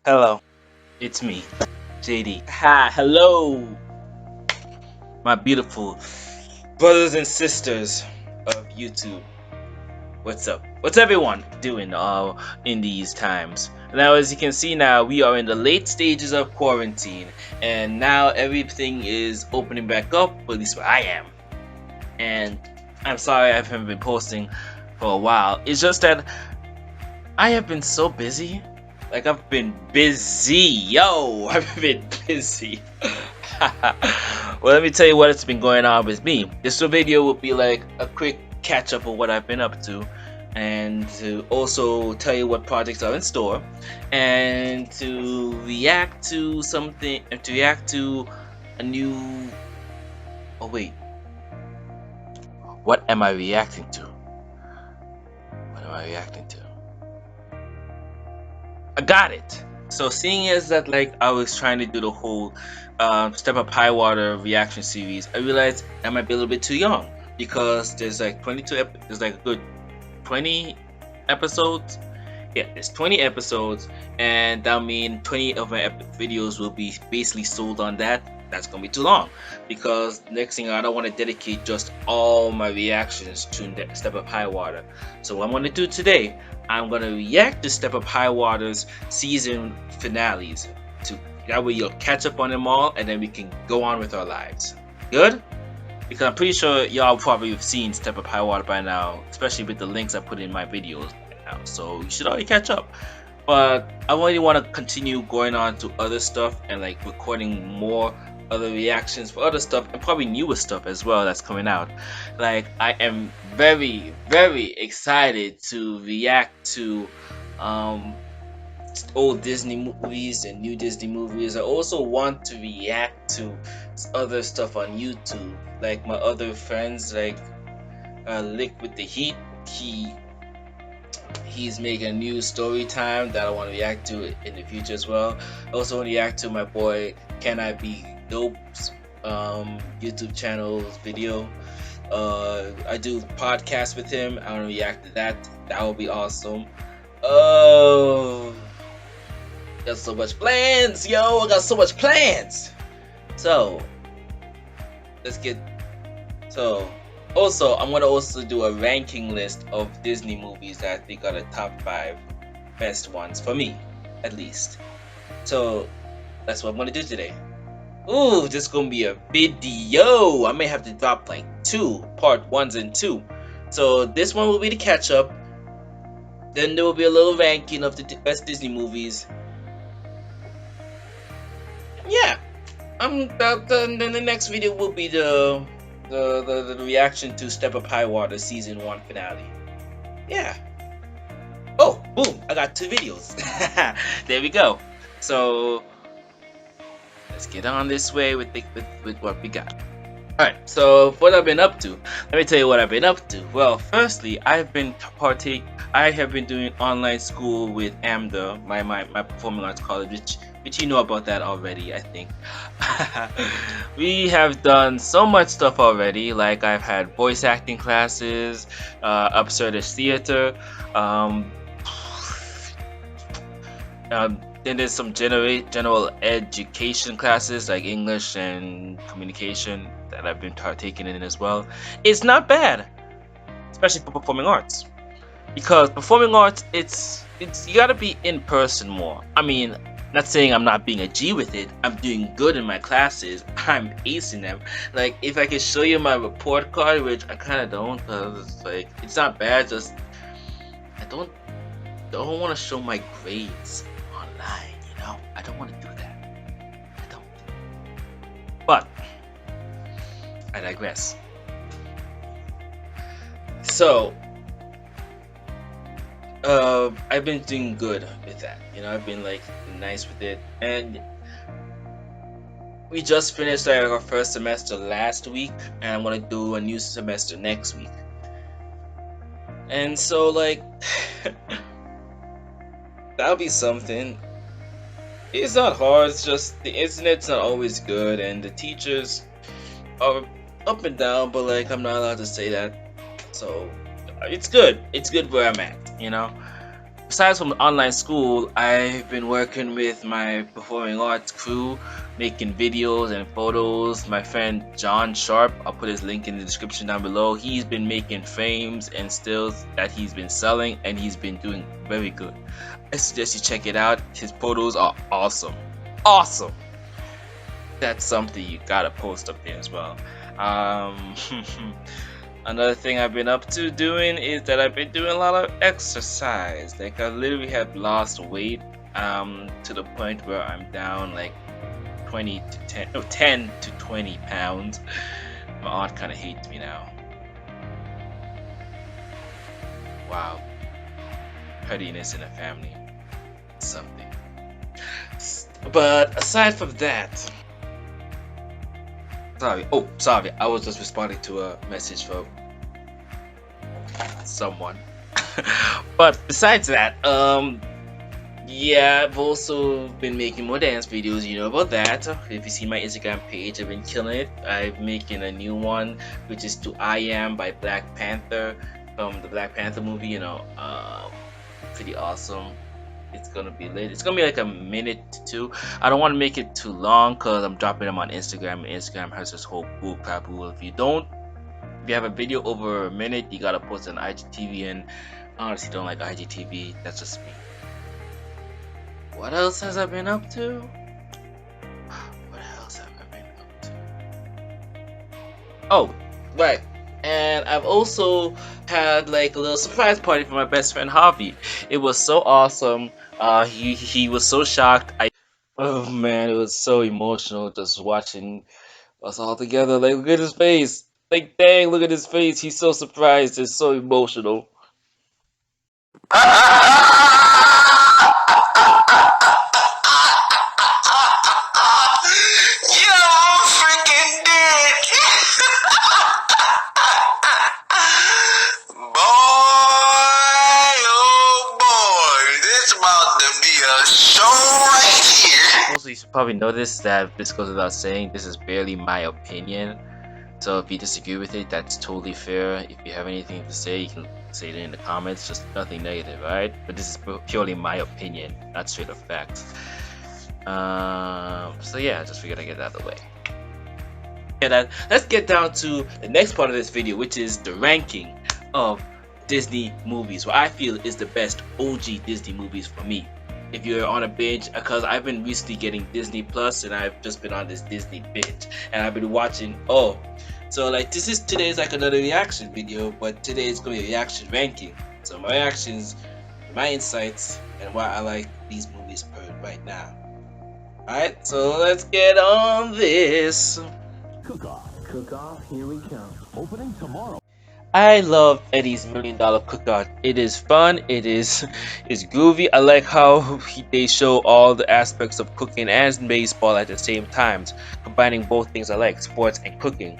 Hello, it's me, JD. Hi, hello, my beautiful brothers and sisters of YouTube. What's up? What's everyone doing in these times? Now, as you can see now, we are in the late stages of quarantine, and now everything is opening back up, at least where I am. And I'm sorry I haven't been posting for a while. It's just that I have been so busy. Like, I've been busy. Yo, I've been busy. Well, let me tell you what has been going on with me. This video will be like a quick catch up of what I've been up to, and to also tell you what projects are in store, and to react to something, and to react to a new. Oh, wait. What am I reacting to? What am I reacting to? I got it. So seeing as that, like, I was trying to do the whole Step Up High Water reaction series, I realized I might be a little bit too young, because there's like 22 there's like a good 20 episodes. Yeah, there's 20 episodes, and that mean 20 of my videos will be basically sold on that. That's gonna be too long, because next thing I don't want to dedicate just all my reactions to Step Up High Water. So what I'm gonna do today, I'm gonna react to Step Up High Water's season finales. To that way you'll catch up on them all, and then we can go on with our lives. Good? Because I'm pretty sure y'all probably have seen Step Up High Water by now, especially with the links I put in my videos right now. So you should already catch up. But I really want to continue going on to other stuff, and like recording more other reactions for other stuff, and probably newer stuff as well that's coming out. Like, I am very, very excited to react to old Disney movies and new Disney movies. I also want to react to other stuff on YouTube, like my other friends, like Lick with the Heat. He's making a new story time that I want to react to in the future as well. I also want to react to my boy Can I Be Dope's YouTube channel's video. I do podcasts with him. I want to react to that. That would be awesome. Oh, got so much plans, yo! I got so much plans. So let's get. So also, I'm gonna also do a ranking list of Disney movies that I think are the top 5 best ones for me, at least. So that's what I'm gonna do today. Ooh, this is gonna be a video. I may have to drop like 2 part 1s and 2. So this one will be the catch up. Then there will be a little ranking of the best Disney movies. Yeah, then the next video will be the reaction to Step Up High Water season 1 finale. Yeah. Oh, boom! I got 2 videos. There we go. So let's get on this way with what we got. Alright, so what I've been up to. Let me tell you what I've been up to. Well, firstly, I have been doing online school with AMDA, my performing arts college, which you know about that already, I think. We have done so much stuff already. Like, I've had voice acting classes, absurdist theater, then there's some general education classes like English and communication that I've been taking in as well. It's not bad, especially for performing arts, because performing arts, it's you gotta be in person more. I mean, not saying I'm not being a G with it. I'm doing good in my classes. I'm acing them. Like, if I could show you my report card, which I kind of don't, because it's like, it's not bad. Just I don't want to show my grades online. You know, I don't want to do that. I don't. But I digress. So I've been doing good with that. You know, I've been like nice with it, and we just finished like our first semester last week, and I'm gonna do a new semester next week. And so, like, that'll be something. It's not hard. It's just the internet's not always good, and the teachers are up and down. But like, I'm not allowed to say that. So it's good. It's good where I'm at. You know. Besides from online school, I've been working with my performing arts crew, making videos and photos. My friend John Sharp, I'll put his link in the description down below. He's been making frames and stills that he's been selling, and he's been doing very good. I suggest you check it out. His photos are awesome. Awesome! That's something you gotta post up there as well. Another thing I've been up to doing is that I've been doing a lot of exercise. Like I literally have lost weight to the point where I'm down like 10 to 20 pounds. My aunt kind of hates me now. Wow. Pettiness in the family. Something. But aside from that, sorry, I was just responding to a message from someone. But besides that, yeah, I've also been making more dance videos, you know about that. If you see my Instagram page, I've been killing it. I'm making a new one, which is to I Am by Black Panther, from the Black Panther movie, you know, pretty awesome. It's gonna be lit. It's gonna be like a minute to two. I don't want to make it too long because I'm dropping them on Instagram, and Instagram has this whole bull crap rule. If you have a video over a minute, you gotta post it on IGTV, and I honestly don't like IGTV. That's just me. What else has I been up to? What else have I been up to? Oh, right. And I've also had like a little surprise party for my best friend Harvey. It was so awesome. He was so shocked. Oh man, it was so emotional just watching us all together. Like look at his face. Like dang, look at his face. He's so surprised. It's so emotional. Yo, freaking dick! Boy, oh boy, this about to be a show right here. Also, you should probably notice that this goes without saying. This is barely my opinion. So if you disagree with it, that's totally fair. If you have anything to say, you can say it in the comments. Just nothing negative, right? But this is purely my opinion, not straight up facts. So yeah, I just figured I'd get that out of the way. Yeah, let's get down to the next part of this video, which is the ranking of Disney movies, what I feel is the best OG Disney movies for me. If you're on a binge, because I've been recently getting Disney Plus, and I've just been on this Disney binge, and I've been watching. So like today's like another reaction video, but today is gonna be a reaction ranking. So my reactions, my insights, and why I like these movies right now. Alright, so let's get on this. Cook-off, here we come. Opening tomorrow. I love Eddie's $1 Million Cook-Off. It is fun. It's groovy. I like how they show all the aspects of cooking and baseball at the same time, combining both things I like, sports and cooking.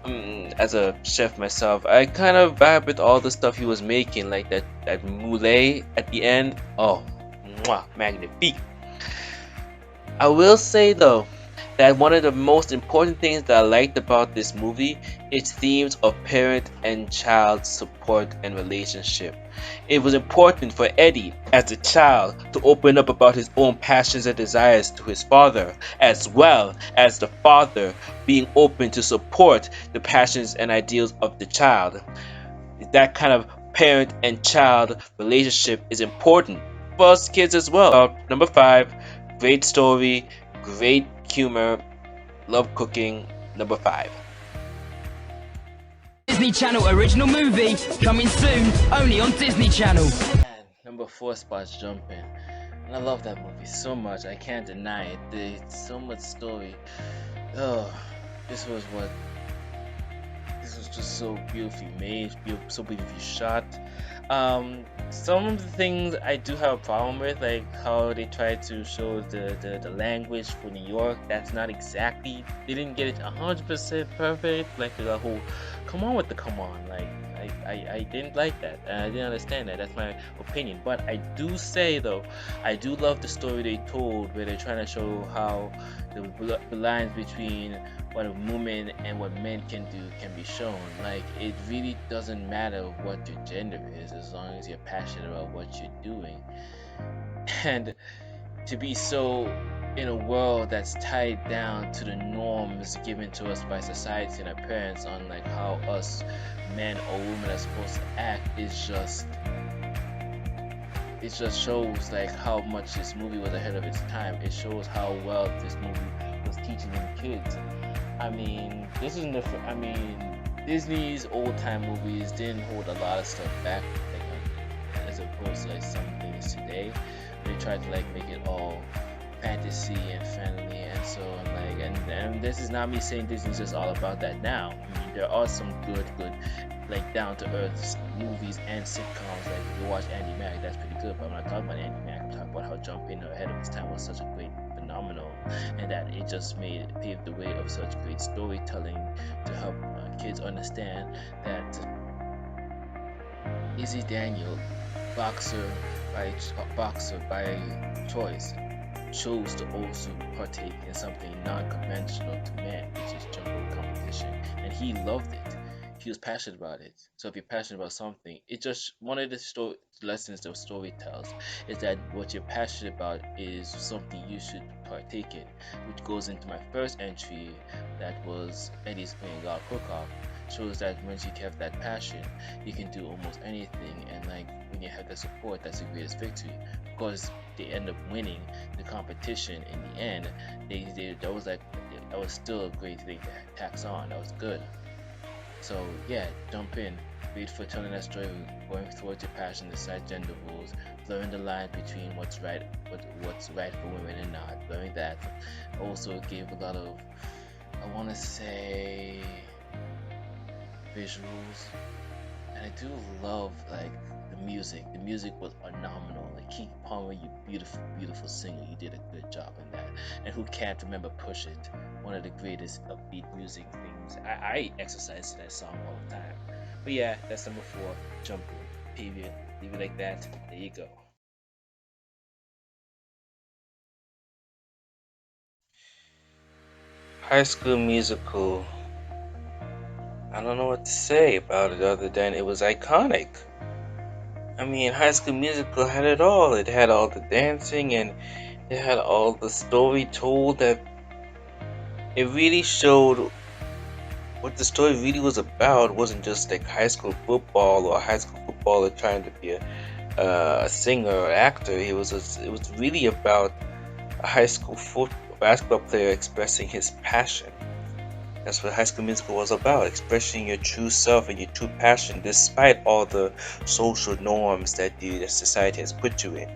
As a chef myself, I kind of vibe with all the stuff he was making, like that moulet at the end. Oh, mwah, magnifique. I will say though that one of the most important things that I liked about this movie is themes of parent and child support and relationship. It was important for Eddie as a child to open up about his own passions and desires to his father, as well as the father being open to support the passions and ideals of the child. That kind of parent and child relationship is important for us kids as well. Number 5, great story, great humor, love cooking. Number 5. Disney Channel original movie coming soon, only on Disney Channel. Man, number 4 spot's jumping, and I love that movie so much. I can't deny it. There's so much story. Oh, this was just so beautifully made, so beautifully shot. Some of the things I do have a problem with, like how they tried to show the language for New York. That's not exactly, they didn't get it 100% perfect. Like the whole come on, like I didn't like that, and I didn't understand that. That's my opinion. But I do say though, I do love the story they told, where they're trying to show how the lines between what a woman and what men can do can be shown. Like, it really doesn't matter what your gender is, as long as you're passionate about what you're doing. And to be so in a world that's tied down to the norms given to us by society and our parents on like how us men or women are supposed to act, it just shows like how much this movie was ahead of its time. It shows how well this movie was teaching them kids. I mean, this isn't the I mean, Disney's old time movies didn't hold a lot of stuff back, like, as opposed to like some things today. They tried to like make it all fantasy and family, and so and this is not me saying Disney's just all about that now. I mean, there are some good like down to earth movies and sitcoms. Like if you watch Andy Mack, that's pretty good. But I'm not talking about Andy Mack. I'm talking about how Jumping Ahead of Its Time was such a great phenomenal, and that it just paved the way of such great storytelling to help kids understand that Izzy Daniel, boxer by choice, chose to also partake in something non-conventional to men, which is jump rope competition, and he loved it. He was passionate about it. So if you're passionate about something, it just one of the lessons the story tells is that what you're passionate about is something you should partake in, which goes into my first entry, that was Eddie's playing God Cook-Off. Shows that once you have that passion, you can do almost anything, and like when you have the support, that's the greatest victory. Because they end up winning the competition in the end. That was still a great thing to tax on. That was good. So yeah, jump in. Wait for telling that story, going towards your passion, decide gender roles, blurring the line between what's right for women and not, blurring that. Also gave a lot of, I want to say, visuals, and I do love like the music. The music was phenomenal. Like Keith Palmer, you beautiful singer, you did a good job in that. And who can't remember Push It, one of the greatest upbeat music things. I exercise to that song all the time. But yeah, that's number 4, Jumping. Period. Leave it like that. There you go. High School Musical. I don't know what to say about it other than it was iconic. I mean, High School Musical had it all. It had all the dancing, and it had all the story told. That it really showed what the story really was about. It wasn't just like high school football or a high school footballer trying to be a singer or actor. It was really about a high school basketball player expressing his passion. That's what High School Musical was about, expressing your true self and your true passion despite all the social norms that the society has put you in.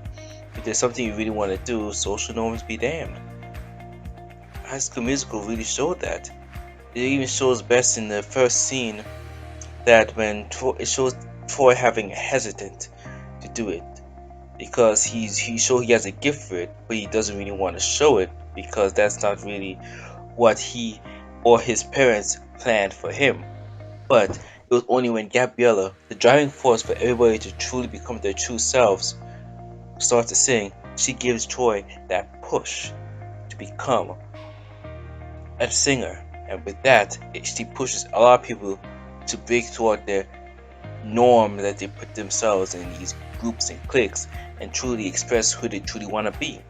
If there's something you really want to do, social norms be damned. High School Musical really showed that. It even shows best in the first scene, that when it shows Troy having hesitant to do it because he has a gift for it, but he doesn't really want to show it because that's not really what he or his parents planned for him. But it was only when Gabriella, the driving force for everybody to truly become their true selves, starts to sing, she gives Troy that push to become a singer. And with that, she pushes a lot of people to break toward their norm that they put themselves in these groups and cliques and truly express who they truly want to be.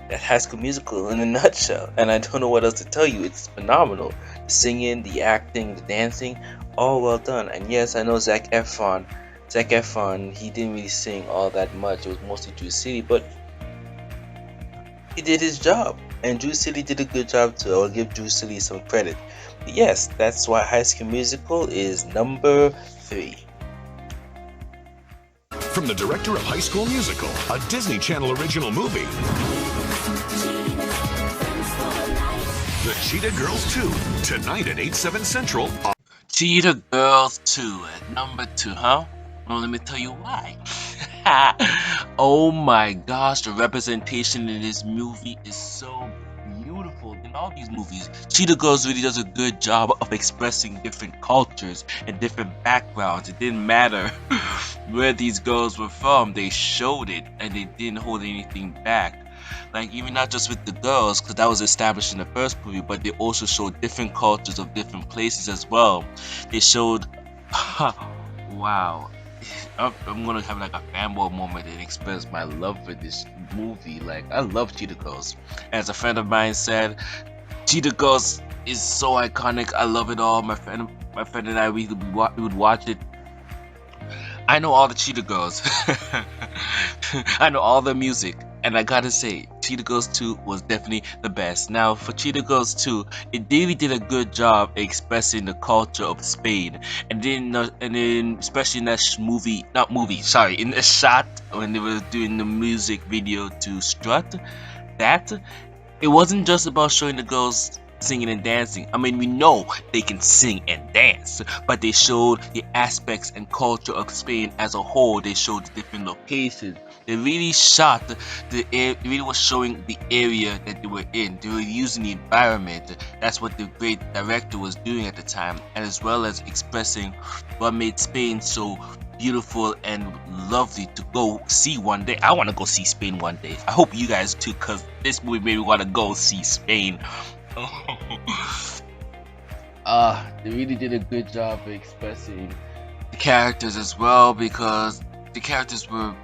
That High School Musical in a nutshell, and I don't know what else to tell you. It's phenomenal. The singing, the acting, the dancing, all well done. And yes, I know Zac Efron, he didn't really sing all that much. It was mostly Drew City, but he did his job. And Drew City did a good job too. I'll give Drew City some credit. But yes, that's why High School Musical is number 3. From the director of High School Musical, a Disney Channel original movie, The Cheetah Girls 2, tonight at 8/7 Central. Cheetah Girls 2 at number 2, huh? Well, let me tell you why. Oh my gosh, the representation in this movie is so beautiful. beautiful in all these movies. Cheetah Girls really does a good job of expressing different cultures and different backgrounds. It didn't matter where these girls were from, they showed it and they didn't hold anything back. Like, even not just with the girls, because that was established in the first movie, but they also showed different cultures of different places as well. They showed, wow. I'm gonna have like a fanboy moment and express my love for this movie. Like, I love Cheetah Girls. As a friend of mine said, Cheetah Girls is so iconic. I love it all. My friend and I, we would watch it. I know all the Cheetah Girls. I know all the music. And I gotta say, Cheetah Girls 2 was definitely the best. Now, for Cheetah Girls 2, it really did a good job expressing the culture of Spain. And then especially in that in the shot when they were doing the music video to Strut, that it wasn't just about showing the girls singing and dancing. I mean, we know they can sing and dance, but they showed the aspects and culture of Spain as a whole. They showed the different locations. They really shot it really was showing the area that they were in. They were using the environment. That's what the great director was doing at the time, and as well as expressing what made Spain so beautiful and lovely to go see one day. I want to go see Spain one day. I hope you guys too, because this movie made me want to go see Spain. They really did a good job of expressing the characters as well, because the characters were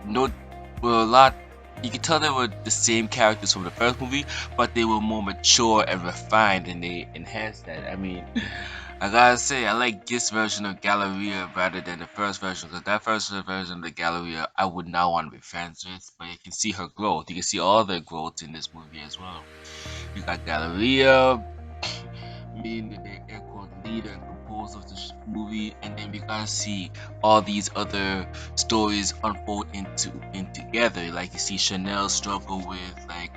a lot. You could tell they were the same characters from the first movie, but they were more mature and refined, and they enhanced that. I mean, I gotta say, I like this version of Galleria rather than the first version, because that first version of the Galleria, I would not want to be friends with, but you can see her growth. You can see all the growth in this movie as well. You got Galleria, being the air quote leader and composer of this movie, and then we gotta see all these other stories unfold in together. Like, you see Chanel struggle with like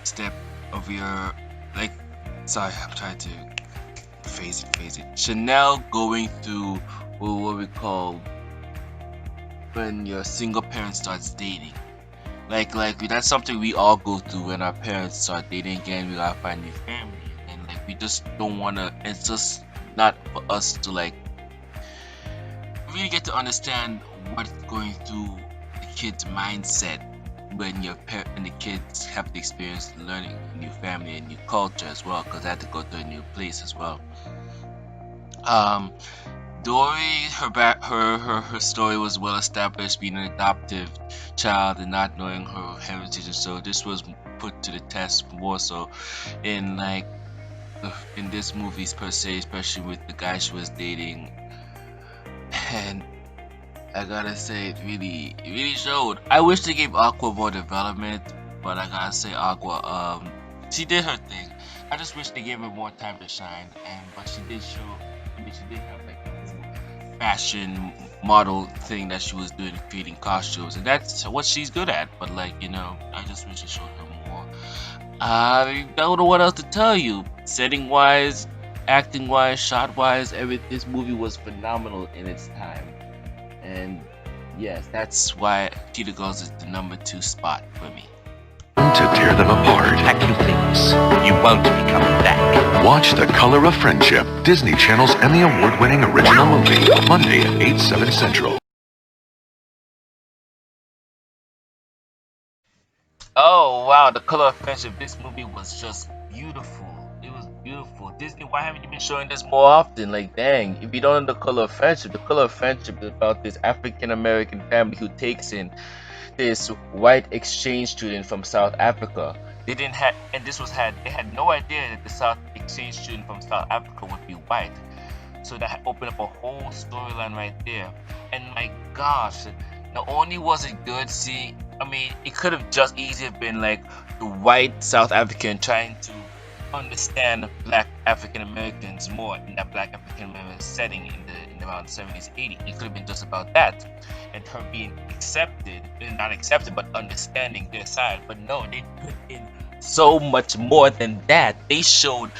step of your, like, sorry, I'm trying to phrase it. Chanel going through what we call when your single parent starts dating. Like that's something we all go through when our parents start dating again. We gotta find new family, and like we just don't wanna. It's just not for us to like really get to understand what's going through the kid's mindset when and the kids have the experience learning a new family and new culture as well, because they had to go to a new place as well. Dory, her story was well established, being an adoptive child and not knowing her heritage, and so this was put to the test more so in like in this movie per se, especially with the guy she was dating. And I gotta say, it really showed. I wish they gave Aqua more development, but I gotta say, Aqua, she did her thing. I just wish they gave her more time to shine, but she did show. I mean, she did have like a fashion model thing that she was doing, creating costumes, and that's what she's good at. But like, I just wish they showed her more. I don't know what else to tell you. Setting wise, acting wise, shot wise, this movie was phenomenal in its time. And yes, that's why Cheetah Girls is the number 2 spot for me. To tear them apart. Packing things. You won't be coming back. Watch The Color of Friendship, Disney Channel's Emmy Award-winning original movie, Monday at 8, 7 Central. Oh wow, The Color of Friendship. This movie was just beautiful. It was beautiful. Disney, why haven't you been showing this more often? Like, dang, if you don't know The Color of Friendship, The Color of Friendship is about this African American family who takes in this white exchange student from South Africa. They had no idea that the South exchange student from South Africa would be white. So that opened up a whole storyline right there. And my gosh, not only was it good seeing, I mean, it could have just easily been like the white South African trying to understand black African Americans more in that black African American setting in around the 70s, 80s. It could have been just about that, and her being accepted, not accepted, but understanding their side. But no, they put in so much more than that. They showed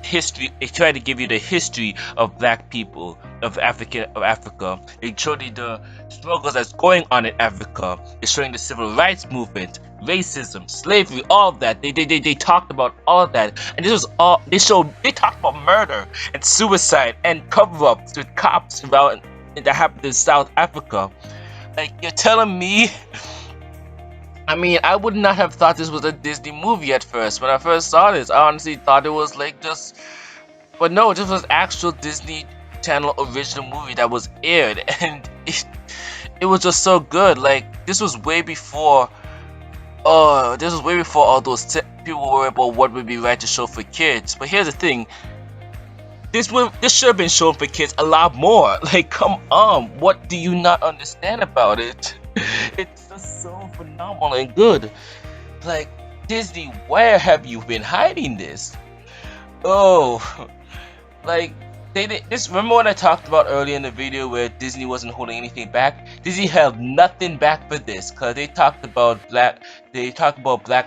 history. They try to give you the history of black people of Africa. They show you the struggles that's going on in Africa. They're showing the civil rights movement, racism, slavery, all of that. They talked about all of that, and this was all they talked about murder and suicide and cover-ups with cops around that happened in South Africa. Like, you're telling me. I mean, I would not have thought this was a Disney movie at first. When I first saw this, I honestly thought it was like just. But no, this was actual Disney Channel original movie that was aired, and it was just so good. Like, this was way before. This was way before all those people were about what would be right to show for kids. But here's the thing. This should have been shown for kids a lot more. Like, come on, what do you not understand about it? It's just so phenomenal and good. Like, Disney, where have you been hiding this? Oh, like they did this. Remember when I talked about earlier in the video where Disney wasn't holding anything back? Disney held nothing back for this, cause they talked about black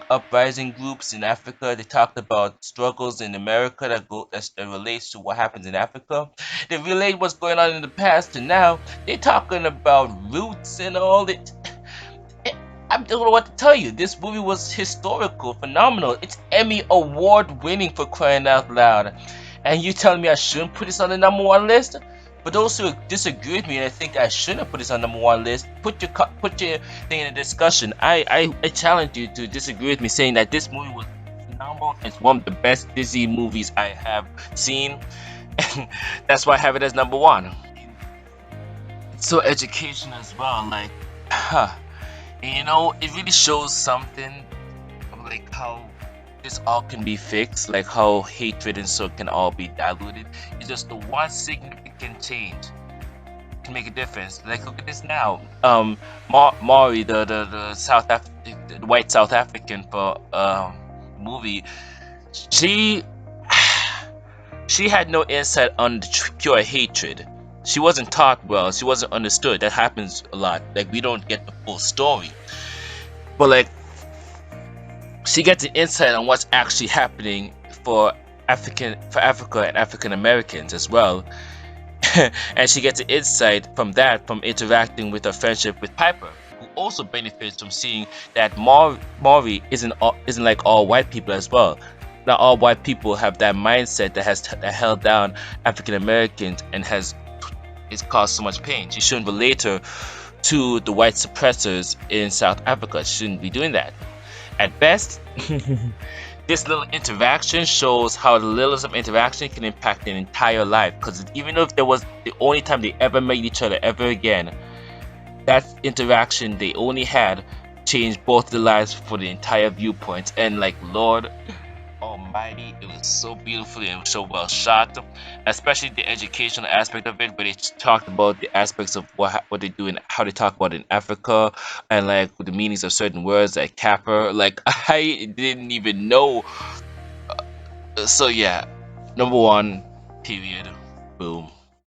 uprising groups in Africa. They talked about struggles in America that relates to what happens in Africa. They relate what's going on in the past to now. They talking about roots and all it. I don't know what to tell you. This movie was historical, phenomenal. It's Emmy award winning, for crying out loud. And you telling me I shouldn't put this on the #1 list? For those who disagree with me and I think I shouldn't put this on the #1 list, put your thing in the discussion. I challenge you to disagree with me, saying that this movie was phenomenal. It's one of the best Disney movies I have seen, and that's why I have it as #1. It's so educational as well. Like, and you know, it really shows something of like how this all can be fixed, like how hatred and so can all be diluted. It's just the one significant change can make a difference. Like, look at this now. Maury, the white South African for movie, she had no insight on the pure hatred. She wasn't taught well. She wasn't understood. That happens a lot. Like, we don't get the full story, but like, she gets an insight on what's actually happening for Africa and African Americans as well. And she gets an insight from interacting with her friendship with Piper, who also benefits from seeing that Maury isn't like all white people as well. Not all white people have that mindset that held down African Americans and it's caused so much pain. She shouldn't relate her to the white suppressors in South Africa. She shouldn't be doing that. At best, this little interaction shows how the littlest of interaction can impact an entire life. Because even if there was the only time they ever met each other ever again, that interaction they only had changed both the lives for the entire viewpoint. And like, Lord Almighty, it was so beautifully and so well shot, especially the educational aspect of it, where they talked about the aspects of what they do and how they talk about in Africa, and like the meanings of certain words like kappa. Like, I didn't even know. So yeah, #1, period, boom.